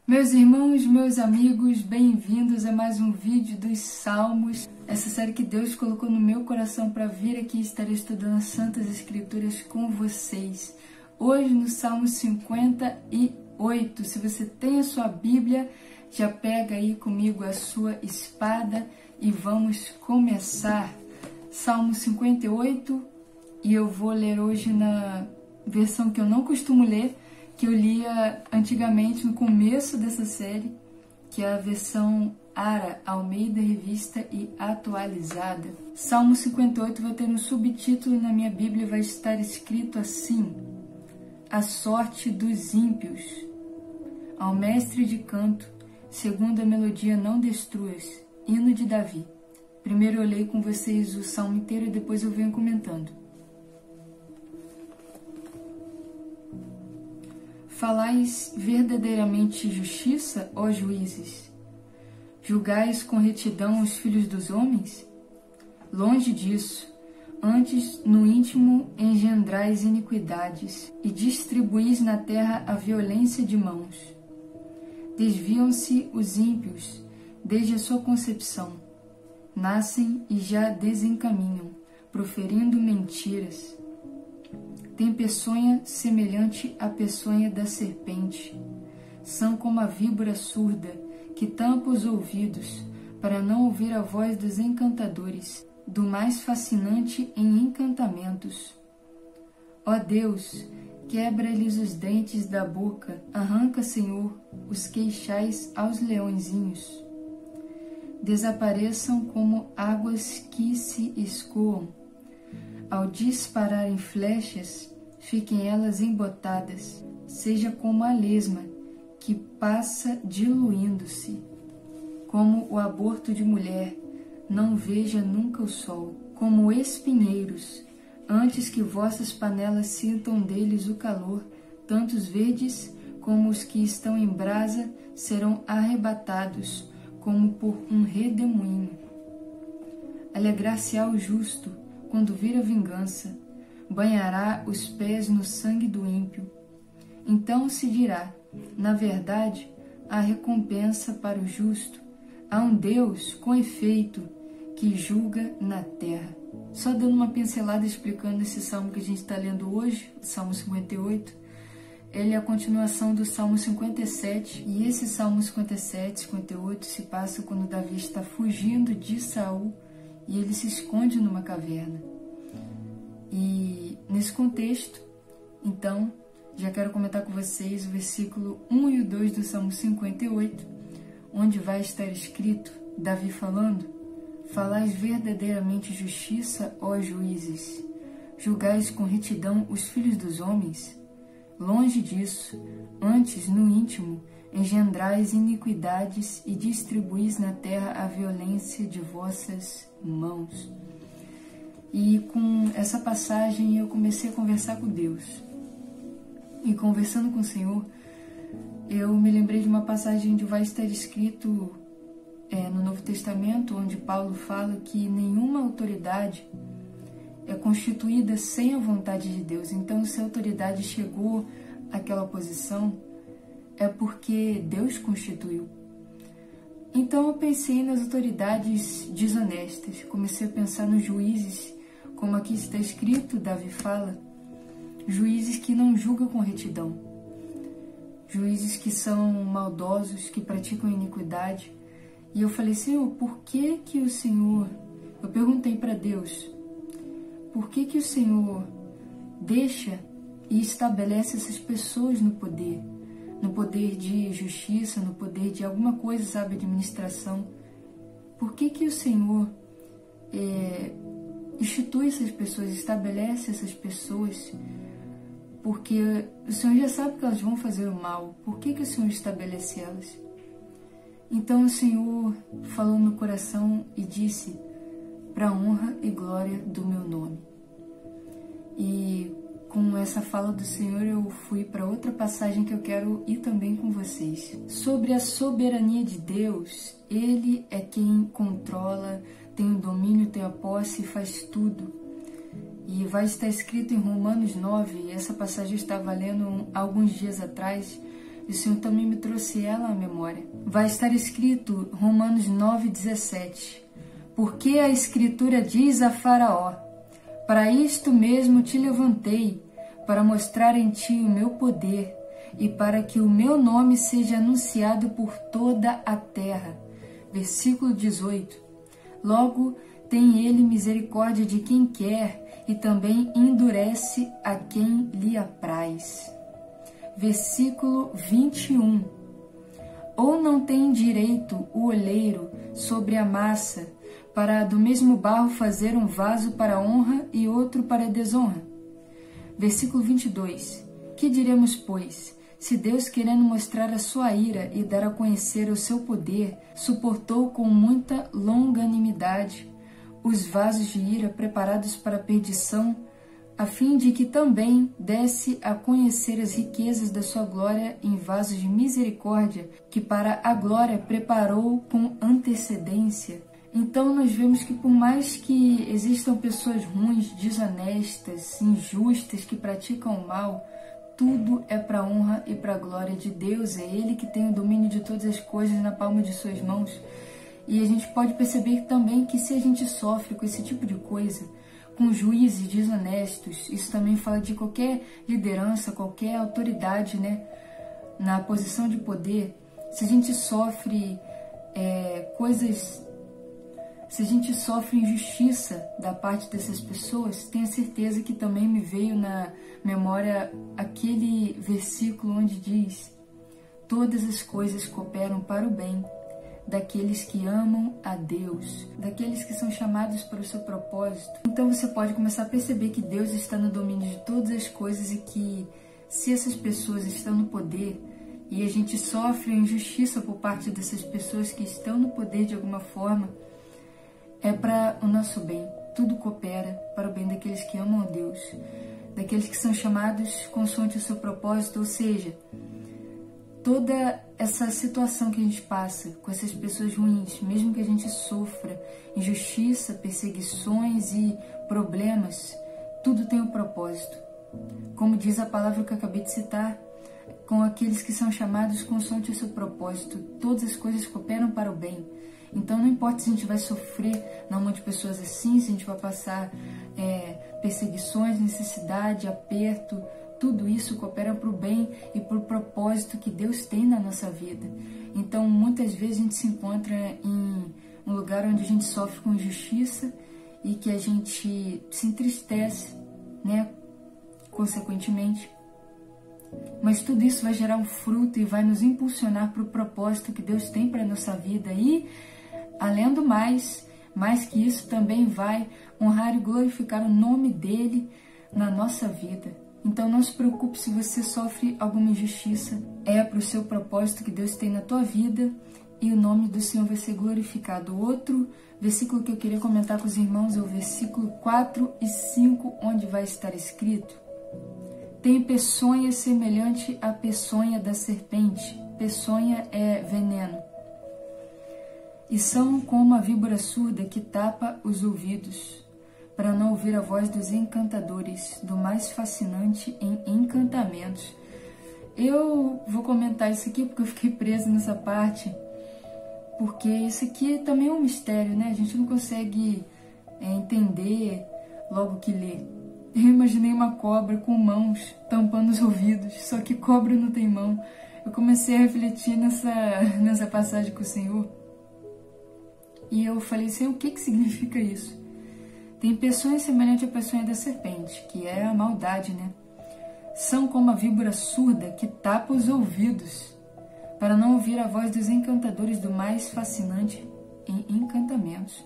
Meus irmãos, meus amigos, bem-vindos a mais um vídeo dos Salmos. Essa série que Deus colocou no meu coração para vir aqui e estar estudando as Santas Escrituras com vocês. Hoje no Salmo 58, se você tem a sua Bíblia, já pega aí comigo a sua espada e vamos começar. Salmo 58, e eu vou ler hoje na versão que eu não costumo ler, que eu lia antigamente no começo dessa série, que é a versão ARA, Almeida Revista e Atualizada. Salmo 58 vai ter um subtítulo na minha Bíblia, vai estar escrito assim: A sorte dos ímpios. Ao mestre de canto, segundo a melodia não destruas, hino de Davi. Primeiro eu leio com vocês o salmo inteiro e depois eu venho comentando. Falais verdadeiramente justiça, ó juízes? Julgais com retidão os filhos dos homens? Longe disso, antes no íntimo engendrais iniquidades e distribuís na terra a violência de mãos. Desviam-se os ímpios desde a sua concepção, nascem e já desencaminham, proferindo mentiras. Tem peçonha semelhante à peçonha da serpente. São como a víbora surda, que tampa os ouvidos, para não ouvir a voz dos encantadores, do mais fascinante em encantamentos. Ó Deus, quebra-lhes os dentes da boca, arranca, Senhor, os queixais aos leõezinhos. Desapareçam como águas que se escoam. Ao dispararem flechas, fiquem elas embotadas, seja como a lesma, que passa diluindo-se. Como o aborto de mulher, não veja nunca o sol. Como espinheiros, antes que vossas panelas sintam deles o calor, tanto os verdes como os que estão em brasa serão arrebatados, como por um redemoinho. Alegrar-se-á o justo, quando vir a vingança, banhará os pés no sangue do ímpio. Então se dirá, na verdade, há recompensa para o justo, há um Deus, com efeito, que julga na terra. Só dando uma pincelada explicando esse salmo que a gente está lendo hoje, o Salmo 58, ele é a continuação do Salmo 57, e esse Salmo 57, 58 se passa quando Davi está fugindo de Saul e ele se esconde numa caverna. E nesse contexto, então, já quero comentar com vocês o versículo 1 e o 2 do Salmo 58, onde vai estar escrito, Davi falando: Falais verdadeiramente justiça, ó juízes, julgais com retidão os filhos dos homens? Longe disso, antes no íntimo engendrais iniquidades e distribuís na terra a violência de vossas mãos. E com essa passagem eu comecei a conversar com Deus. E conversando com o Senhor, eu me lembrei de uma passagem onde vai estar escrito no Novo Testamento, onde Paulo fala que nenhuma autoridade é constituída sem a vontade de Deus. Então, se a autoridade chegou àquela posição, é porque Deus constituiu. Então eu pensei nas autoridades desonestas, comecei a pensar nos juízes, como aqui está escrito, Davi fala, juízes que não julgam com retidão, juízes que são maldosos, que praticam iniquidade. E eu falei, Senhor, por que que o Senhor, eu perguntei para Deus, por que que o Senhor deixa e estabelece essas pessoas no poder de justiça, no poder de alguma coisa, sabe, administração? Por que que o Senhor institui essas pessoas, estabelece essas pessoas? Porque o Senhor já sabe que elas vão fazer o mal. Por que que o Senhor estabelece elas? Então o Senhor falou no meu coração e disse, para a honra e glória do meu nome. E com essa fala do Senhor eu fui para outra passagem que eu quero ir também com vocês. Sobre a soberania de Deus, Ele é quem controla, tem o domínio, tem a posse e faz tudo. E vai estar escrito em Romanos 9, e essa passagem eu estava lendo há alguns dias atrás, E o Senhor também me trouxe ela à memória. Vai estar escrito Romanos 9:17. Porque a Escritura diz a Faraó: para isto mesmo te levantei, para mostrar em ti o meu poder, e para que o meu nome seja anunciado por toda a terra. Versículo 18. Logo, tem ele misericórdia de quem quer, e também endurece a quem lhe apraz. Versículo 21. Ou não tem direito o oleiro sobre a massa, para do mesmo barro fazer um vaso para honra e outro para desonra? Versículo 22. Que diremos, pois? Se Deus, querendo mostrar a sua ira e dar a conhecer o seu poder, suportou com muita longanimidade os vasos de ira preparados para a perdição, a fim de que também desse a conhecer as riquezas da sua glória em vasos de misericórdia, que para a glória preparou com antecedência. Então nós vemos que por mais que existam pessoas ruins, desonestas, injustas, que praticam o mal, tudo é para a honra e para a glória de Deus. É Ele que tem o domínio de todas as coisas na palma de suas mãos. E a gente pode perceber também que se a gente sofre com esse tipo de coisa, com juízes desonestos, isso também fala de qualquer liderança, qualquer autoridade, né, na posição de poder. Se a gente sofre se a gente sofre injustiça da parte dessas pessoas, tenha certeza que também me veio na memória aquele versículo onde diz: todas as coisas cooperam para o bem daqueles que amam a Deus, daqueles que são chamados para o seu propósito. Então você pode começar a perceber que Deus está no domínio de todas as coisas e que se essas pessoas estão no poder e a gente sofre a injustiça por parte dessas pessoas que estão no poder de alguma forma, é para o nosso bem. Tudo coopera para o bem daqueles que amam a Deus, daqueles que são chamados consoante o seu propósito, ou seja, toda essa situação que a gente passa com essas pessoas ruins, mesmo que a gente sofra injustiça, perseguições e problemas, tudo tem um propósito. Como diz a palavra que eu acabei de citar, com aqueles que são chamados consoante o seu propósito, todas as coisas cooperam para o bem. Então não importa se a gente vai sofrer na mão de pessoas assim, se a gente vai passar perseguições, necessidade, aperto, tudo isso coopera para o bem e para o propósito que Deus tem na nossa vida. Então muitas vezes a gente se encontra em um lugar onde a gente sofre com injustiça e que a gente se entristece, né, consequentemente. Mas tudo isso vai gerar um fruto e vai nos impulsionar para o propósito que Deus tem para a nossa vida. E, além do mais que isso, também vai honrar e glorificar o nome dEle na nossa vida. Então não se preocupe se você sofre alguma injustiça. É para o seu propósito que Deus tem na tua vida e o nome do Senhor vai ser glorificado. Outro versículo que eu queria comentar com os irmãos é o versículo 4 e 5, onde vai estar escrito: tem peçonha semelhante à peçonha da serpente. Peçonha é veneno. E são como a víbora surda que tapa os ouvidos, para não ouvir a voz dos encantadores, do mais fascinante em encantamentos. Eu vou comentar isso aqui porque eu fiquei presa nessa parte, porque isso aqui também é um mistério, né? A gente não consegue entender logo que lê. Eu imaginei uma cobra com mãos tampando os ouvidos, só que cobra não tem mão. Eu comecei a refletir nessa passagem com o Senhor, e eu falei, Senhor, o que significa isso? Tem peçonha semelhante à peçonha da serpente, que é a maldade, né? São como a víbora surda que tapa os ouvidos, para não ouvir a voz dos encantadores, do mais fascinante em encantamentos.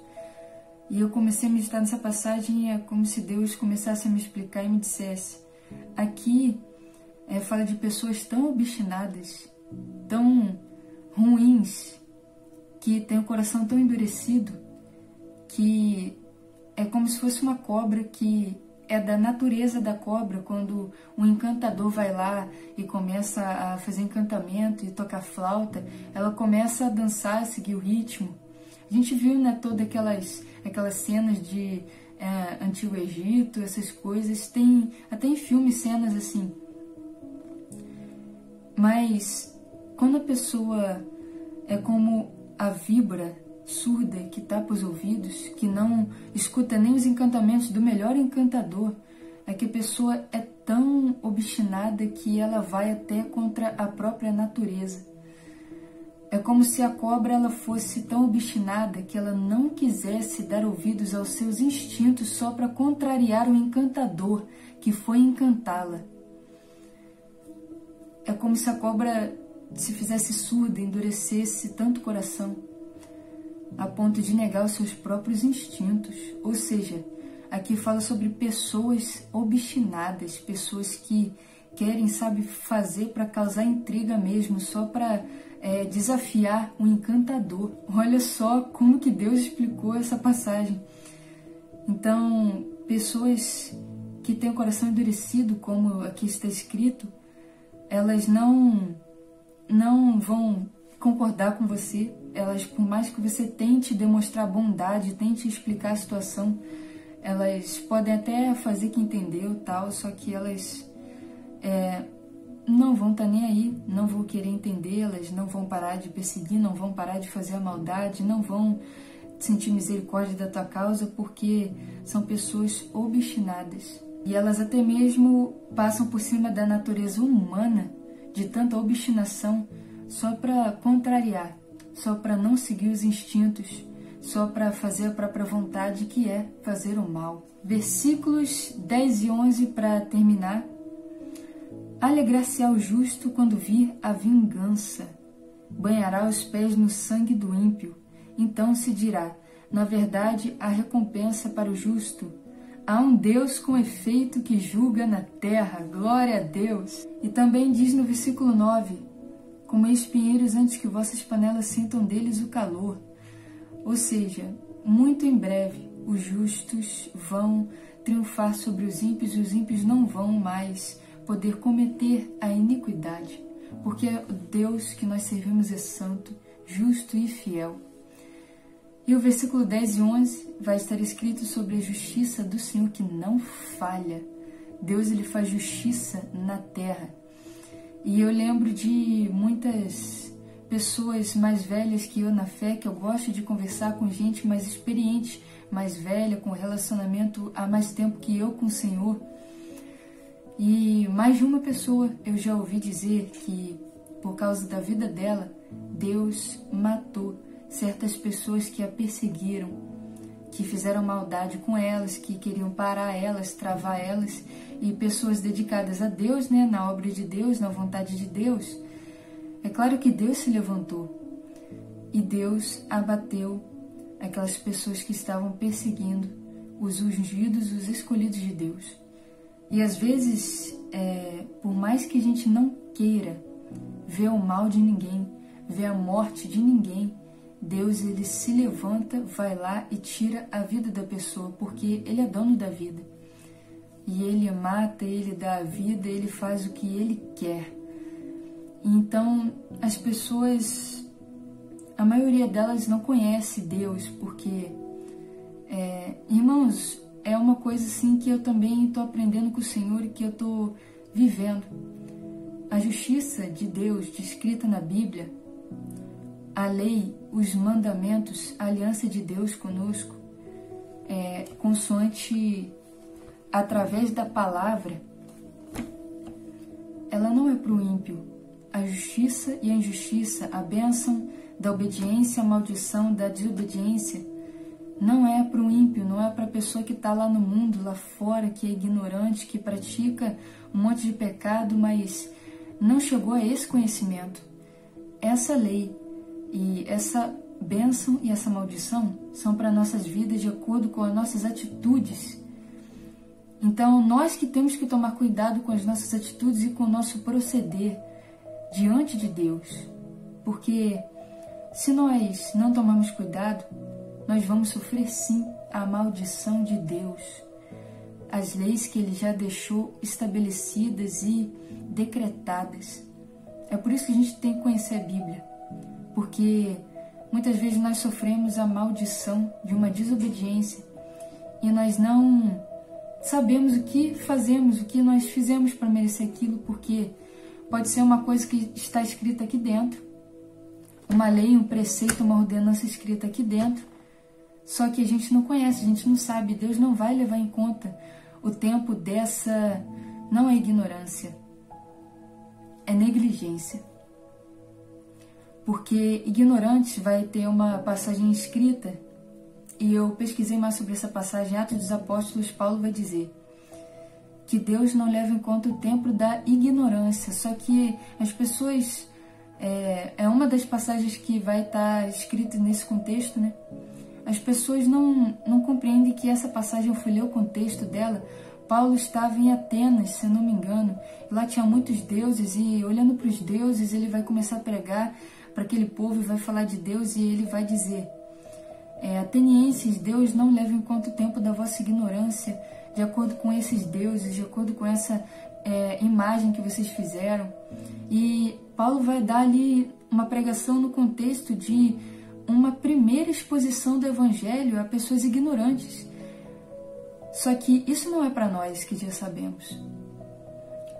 E eu comecei a meditar nessa passagem e é como se Deus começasse a me explicar e me dissesse: aqui fala de pessoas tão obstinadas, tão ruins, que têm o coração tão endurecido, que é como se fosse uma cobra, que é da natureza da cobra. Quando um encantador vai lá e começa a fazer encantamento e tocar flauta, ela começa a dançar, a seguir o ritmo. A gente viu, né, todas aquelas cenas de Antigo Egito, essas coisas. Tem até em filmes cenas assim. Mas quando a pessoa é como a víbora surda que tapa os ouvidos, que não escuta nem os encantamentos do melhor encantador, é que a pessoa é tão obstinada que ela vai até contra a própria natureza. É como se a cobra ela fosse tão obstinada que ela não quisesse dar ouvidos aos seus instintos só para contrariar o encantador que foi encantá-la. É como se a cobra se fizesse surda, endurecesse tanto o coração, a ponto de negar os seus próprios instintos. Ou seja, aqui fala sobre pessoas obstinadas, pessoas que querem, sabe, fazer para causar intriga mesmo, só para desafiar o encantador. Olha só como que Deus explicou essa passagem. Então, pessoas que têm o coração endurecido, como aqui está escrito, elas não vão concordar com você. Elas, por mais que você tente demonstrar bondade, tente explicar a situação, elas podem até fazer que entendeu, tal, só que elas não vão estar nem aí, não vão querer entender, elas não vão parar de perseguir, não vão parar de fazer a maldade, não vão sentir misericórdia da tua causa, porque são pessoas obstinadas. E elas até mesmo passam por cima da natureza humana, de tanta obstinação, só para contrariar, só para não seguir os instintos, só para fazer a própria vontade, que é fazer o mal. Versículos 10 e 11 para terminar. Alegrar-se-á o justo quando vir a vingança, banhará os pés no sangue do ímpio. Então se dirá, na verdade, a recompensa para o justo. Há um Deus com efeito que julga na terra, glória a Deus. E também diz no versículo 9, como espinheiros antes que vossas panelas sintam deles o calor. Ou seja, muito em breve os justos vão triunfar sobre os ímpios e os ímpios não vão mais poder cometer a iniquidade, porque o Deus que nós servimos é santo, justo e fiel. E o versículo 10 e 11 vai estar escrito sobre a justiça do Senhor que não falha. Deus, ele faz justiça na terra. E eu lembro de muitas pessoas mais velhas que eu na fé, que eu gosto de conversar com gente mais experiente, mais velha, com relacionamento há mais tempo que eu com o Senhor. E mais de uma pessoa eu já ouvi dizer que, por causa da vida dela, Deus matou certas pessoas que a perseguiram, que fizeram maldade com elas, que queriam parar elas, travar elas, e pessoas dedicadas a Deus, né, na obra de Deus, na vontade de Deus. É claro que Deus se levantou e Deus abateu aquelas pessoas que estavam perseguindo os ungidos, os escolhidos de Deus. E às vezes, por mais que a gente não queira ver o mal de ninguém, ver a morte de ninguém, Deus, ele se levanta, vai lá e tira a vida da pessoa, porque ele é dono da vida. E ele mata, ele dá a vida, ele faz o que ele quer. Então, as pessoas, a maioria delas não conhece Deus, porque, irmãos, é uma coisa assim que eu também estou aprendendo com o Senhor e que eu estou vivendo. A justiça de Deus, descrita na Bíblia, a lei, os mandamentos, a aliança de Deus conosco, consoante através da palavra, ela não é para o ímpio. A justiça e a injustiça, a bênção da obediência, a maldição da desobediência, não é para o ímpio, não é para a pessoa que está lá no mundo, lá fora, que é ignorante, que pratica um monte de pecado, mas não chegou a esse conhecimento. Essa lei e essa bênção e essa maldição são para nossas vidas de acordo com as nossas atitudes. Então, nós que temos que tomar cuidado com as nossas atitudes e com o nosso proceder diante de Deus. Porque se nós não tomarmos cuidado, nós vamos sofrer sim a maldição de Deus. As leis que Ele já deixou estabelecidas e decretadas. É por isso que a gente tem que conhecer a Bíblia. Porque muitas vezes nós sofremos a maldição de uma desobediência e nós não sabemos o que fazemos, o que nós fizemos para merecer aquilo, porque pode ser uma coisa que está escrita aqui dentro, uma lei, um preceito, uma ordenança escrita aqui dentro, só que a gente não conhece, a gente não sabe. Deus não vai levar em conta o tempo dessa, não é ignorância, é negligência. Porque ignorantes vai ter uma passagem escrita, e eu pesquisei mais sobre essa passagem, Atos dos Apóstolos, Paulo vai dizer que Deus não leva em conta o tempo da ignorância, só que as pessoas, é uma das passagens que vai estar escrita nesse contexto, né? As pessoas não compreendem que essa passagem, eu fui ler o contexto dela, Paulo estava em Atenas, se eu não me engano, e lá tinha muitos deuses, e olhando para os deuses, ele vai começar a pregar para aquele povo e vai falar de Deus, e ele vai dizer: atenienses, Deus não leva em conta o tempo da vossa ignorância, de acordo com esses deuses, de acordo com essa imagem que vocês fizeram. E Paulo vai dar ali uma pregação no contexto de uma primeira exposição do Evangelho a pessoas ignorantes. Só que isso não é para nós que já sabemos.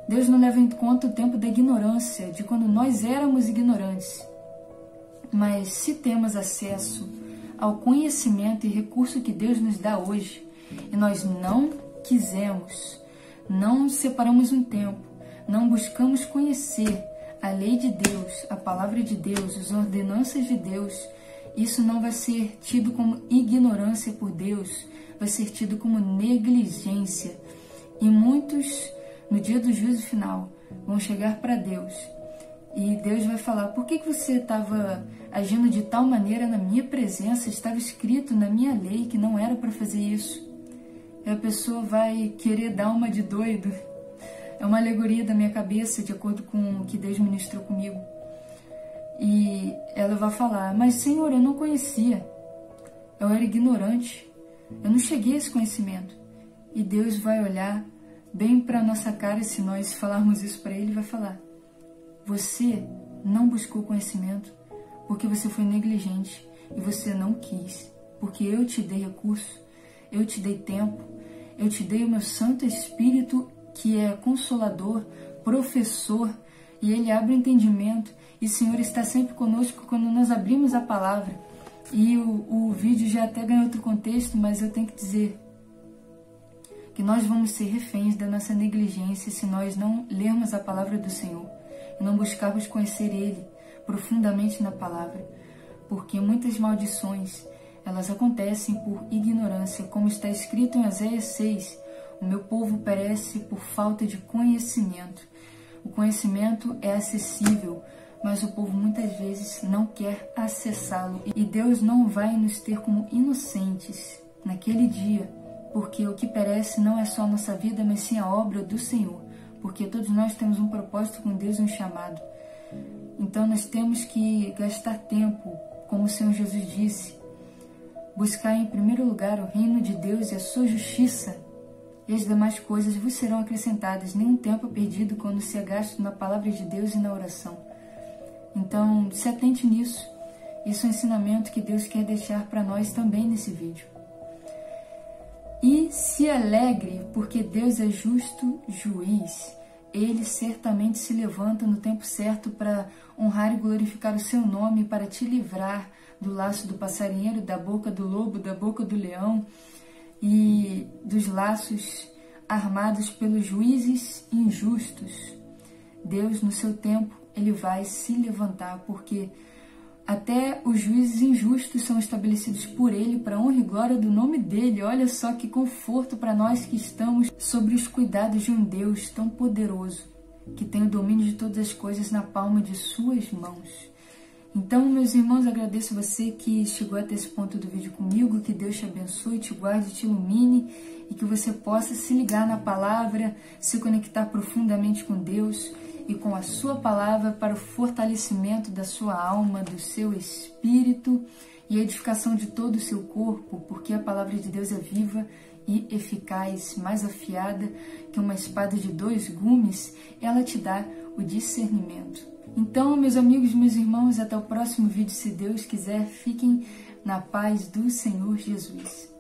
Deus não leva em conta o tempo da ignorância, de quando nós éramos ignorantes. Mas se temos acesso ao conhecimento e recurso que Deus nos dá hoje, e nós não quisemos, não separamos um tempo, não buscamos conhecer a lei de Deus, a palavra de Deus, as ordenanças de Deus, isso não vai ser tido como ignorância por Deus, vai ser tido como negligência. E muitos, no dia do juízo final, vão chegar para Deus e Deus vai falar: por que você estava agindo de tal maneira na minha presença? Estava escrito na minha lei que não era para fazer isso. E a pessoa vai querer dar uma de doido. É uma alegoria da minha cabeça, de acordo com o que Deus ministrou comigo. E ela vai falar: mas Senhor, eu não conhecia, eu era ignorante, eu não cheguei a esse conhecimento. E Deus vai olhar bem para a nossa cara, se nós falarmos isso para Ele, vai falar: você não buscou conhecimento porque você foi negligente e você não quis, porque eu te dei recurso, eu te dei tempo, eu te dei o meu Santo Espírito, que é consolador, professor, e Ele abre o entendimento, e o Senhor está sempre conosco quando nós abrimos a palavra. E o vídeo já até ganhou outro contexto, mas eu tenho que dizer que nós vamos ser reféns da nossa negligência se nós não lermos a palavra do Senhor e não buscarmos conhecer Ele profundamente na palavra, porque muitas maldições, elas acontecem por ignorância, como está escrito em Oséias 6, o meu povo perece por falta de conhecimento. O conhecimento é acessível, mas o povo muitas vezes não quer acessá-lo. E Deus não vai nos ter como inocentes naquele dia, porque o que perece não é só a nossa vida, mas sim a obra do Senhor, porque todos nós temos um propósito com Deus, um chamado. Então nós temos que gastar tempo, como o Senhor Jesus disse, buscar em primeiro lugar o reino de Deus e a sua justiça, e as demais coisas vos serão acrescentadas. Nenhum tempo perdido quando se é gasto na palavra de Deus e na oração. Então, se atente nisso. Isso é um ensinamento que Deus quer deixar para nós também nesse vídeo. E se alegre, porque Deus é justo juiz. Ele certamente se levanta no tempo certo para honrar e glorificar o seu nome, para te livrar do laço do passarinheiro, da boca do lobo, da boca do leão e dos laços armados pelos juízes injustos. Deus, no seu tempo, Ele vai se levantar, porque até os juízes injustos são estabelecidos por Ele para a honra e glória do nome dEle. Olha só que conforto para nós que estamos sobre os cuidados de um Deus tão poderoso, que tem o domínio de todas as coisas na palma de suas mãos. Então, meus irmãos, agradeço você que chegou até esse ponto do vídeo comigo, que Deus te abençoe, te guarde, te ilumine e que você possa se ligar na palavra, se conectar profundamente com Deus e com a sua palavra para o fortalecimento da sua alma, do seu espírito e a edificação de todo o seu corpo, porque a palavra de Deus é viva e eficaz, mais afiada que uma espada de 2 gumes, ela te dá o discernimento. Então, meus amigos, meus irmãos, até o próximo vídeo, se Deus quiser, fiquem na paz do Senhor Jesus.